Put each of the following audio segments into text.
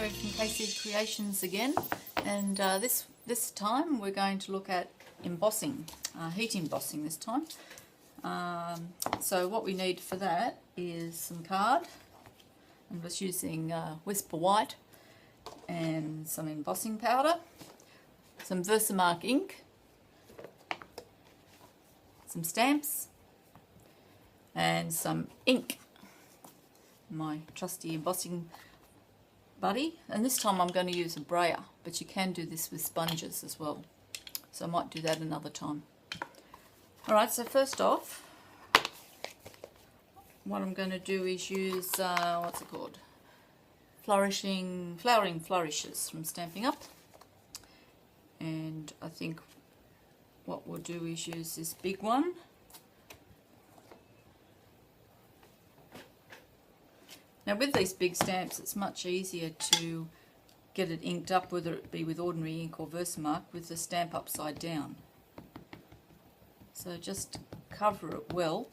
Terry from KC Creations again, and this time we're going to look at embossing, heat embossing this time. So what we need for that is some card. I'm just using Whisper White and some embossing powder, some Versamark ink, some stamps, and some ink. My trusty embossing buddy, and this time I'm going to use a brayer, but you can do this with sponges as well, so I might do that another time. Alright, so first off, what I'm going to do is use what's it called, flowering flourishes from Stampin' Up, and I think what we'll do is use this big one. Now with these big stamps it's much easier to get it inked up, whether it be with ordinary ink or Versamark, with the stamp upside down. So just cover it well.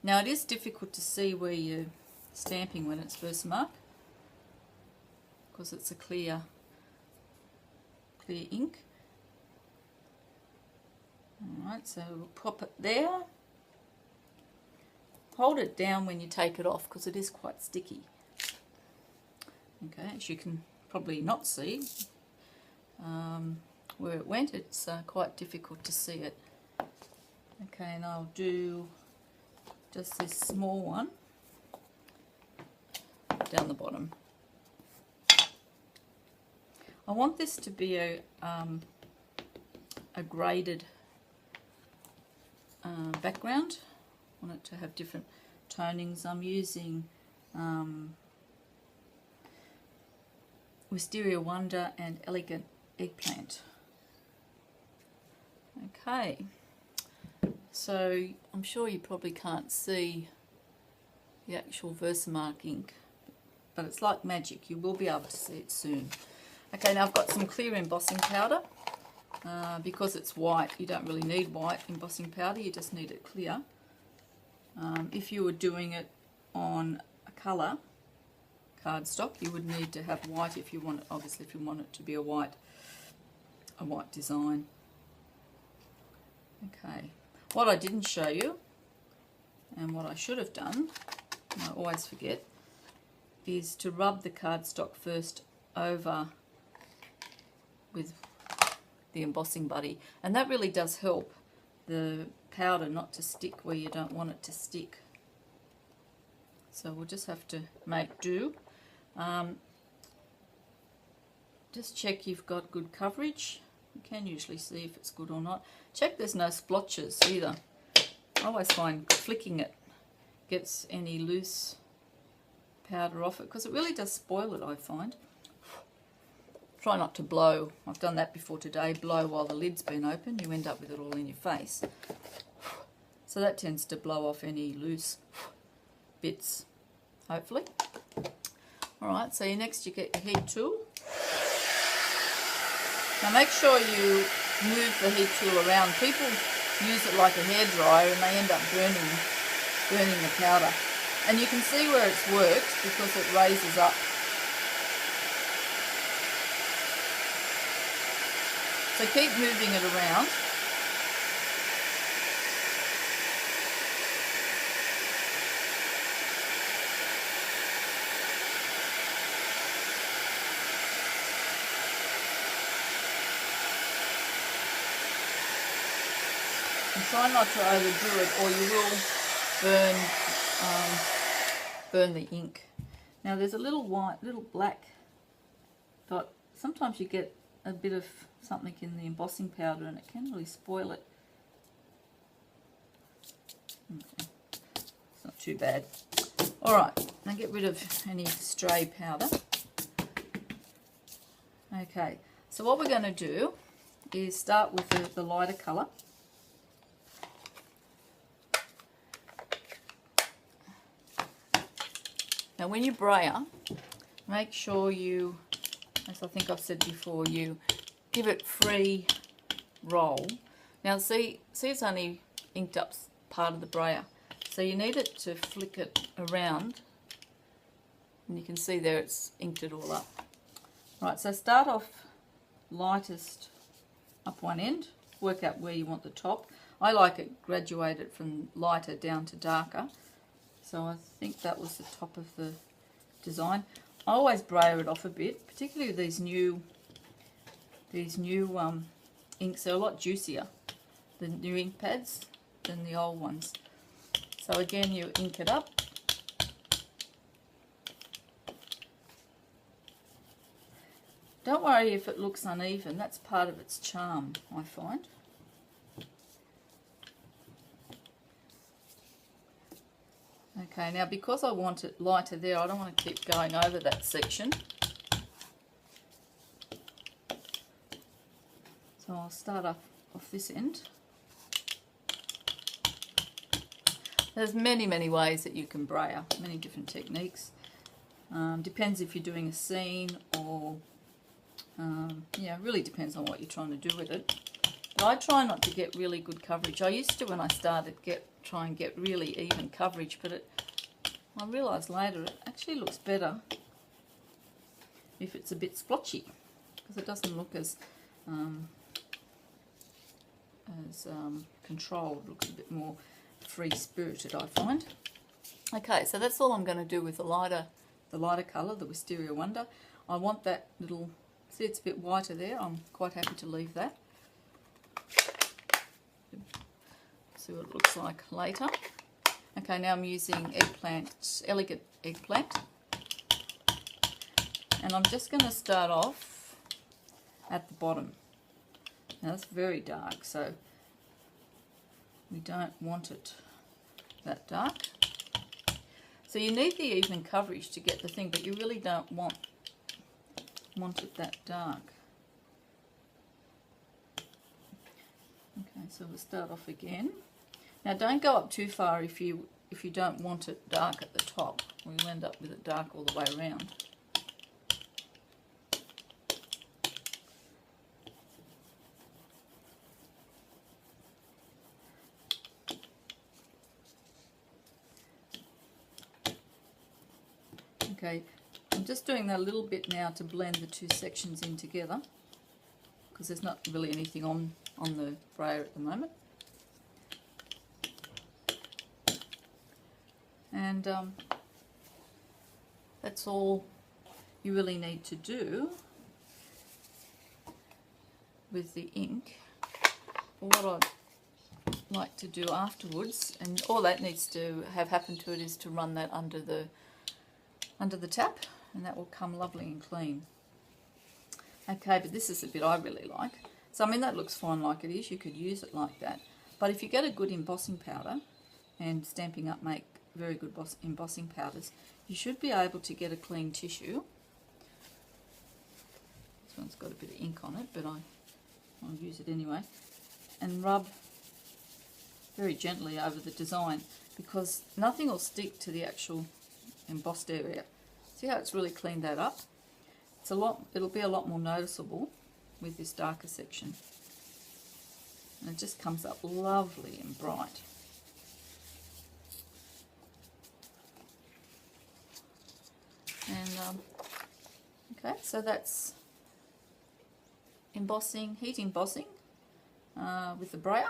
Now it is difficult to see where you're stamping when it's Versamark, because it's a clear ink. Alright, so we'll pop it there. Hold it down when you take it off because it is quite sticky. Okay, as you can probably not see where it went, it's quite difficult to see it. Okay, and I'll do just this small one down the bottom. I want this to be a graded background. I want it to have different tonings. I'm using Wisteria Wonder and Elegant Eggplant. Okay, so I'm sure you probably can't see the actual Versamark ink, but it's like magic. You will be able to see it soon. Okay, now I've got some clear embossing powder. Because it's white, you don't really need white embossing powder, you just need it clear. If you were doing it on a colour cardstock, you would need to have white if you want it, obviously if you want it to be a white design. Okay, what I didn't show you, and what I should have done, and I always forget, is to rub the cardstock first over with the embossing buddy, and that really does help the powder not to stick where you don't want it to stick. So we'll just have to make do. Just check you've got good coverage. You can usually see if it's good or not. Check there's no splotches either. I always find flicking it gets any loose powder off it, because it really does spoil it, I find. Try not to blow. I've done that before today. Blow while the lid's been open. You end up with it all in your face. So that tends to blow off any loose bits, hopefully. Alright, so next you get your heat tool. Now make sure you move the heat tool around. People use it like a hairdryer and they end up burning the powder. And you can see where it's worked because it raises up. So keep moving it around. And try not to overdo it, or you will burn the ink. Now there's a little black dot. Sometimes you get a bit of something in the embossing powder and it can really spoil it. Okay. It's not too bad. Alright, now get rid of any stray powder. Okay, so what we're going to do is start with the lighter colour. Now when you brayer, make sure you, as I think I've said before, you give it free roll. Now see it's only inked up part of the brayer, so you need it to flick it around, and you can see there it's inked it all up. Right, so start off lightest up one end, work out where you want the top. I like it graduated from lighter down to darker, so I think that was the top of the design. I always brayer it off a bit, particularly with these new inks. They're a lot juicier, the new ink pads, than the old ones. So again, you ink it up. Don't worry if it looks uneven, that's part of its charm, I find. Okay, now because I want it lighter there, I don't want to keep going over that section. So I'll start off this end. There's many ways that you can brayer, many different techniques. Depends if you're doing a scene or, yeah, it really depends on what you're trying to do with it. But I try not to get really good coverage. I used to, when I started, try and get really even coverage, but I realised later it actually looks better if it's a bit splotchy, because it doesn't look as controlled. It looks a bit more free-spirited, I find. Okay, so that's all I'm going to do with the lighter colour, the Wisteria Wonder. I want that little, see it's a bit whiter there, I'm quite happy to leave that. See what it looks like later. Okay, now I'm using elegant eggplant. And I'm just going to start off at the bottom. Now that's very dark, so we don't want it that dark. So you need the even coverage to get the thing, but you really don't want it that dark. Okay, so we'll start off again. Now don't go up too far if you don't want it dark at the top. We'll end up with it dark all the way around. Okay, I'm just doing that a little bit now to blend the two sections in together, because there's not really anything on the brayer at the moment. And that's all you really need to do with the ink. But what I'd like to do afterwards, and all that needs to have happened to it, is to run that under the tap, and that will come lovely and clean. Okay, but this is the bit I really like. So I mean, that looks fine like it is, you could use it like that, but if you get a good embossing powder, and Stampin' Up make very good embossing powders, you should be able to get a clean tissue. This one's got a bit of ink on it, but I'll use it anyway, and rub very gently over the design, because nothing will stick to the actual embossed area. See how it's really cleaned that up? It'll be a lot more noticeable with this darker section, and it just comes up lovely and bright. And okay, so that's embossing, heat embossing with the brayer.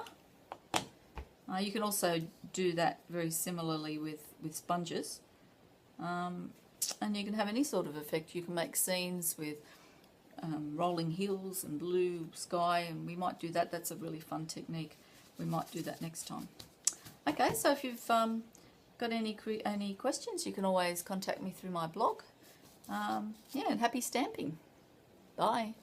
You can also do that very similarly with sponges, and you can have any sort of effect. You can make scenes with rolling hills and blue sky, and we might do that. That's a really fun technique. We might do that next time. Okay, so if you've got any questions, you can always contact me through my blog. Yeah, and happy stamping. Bye.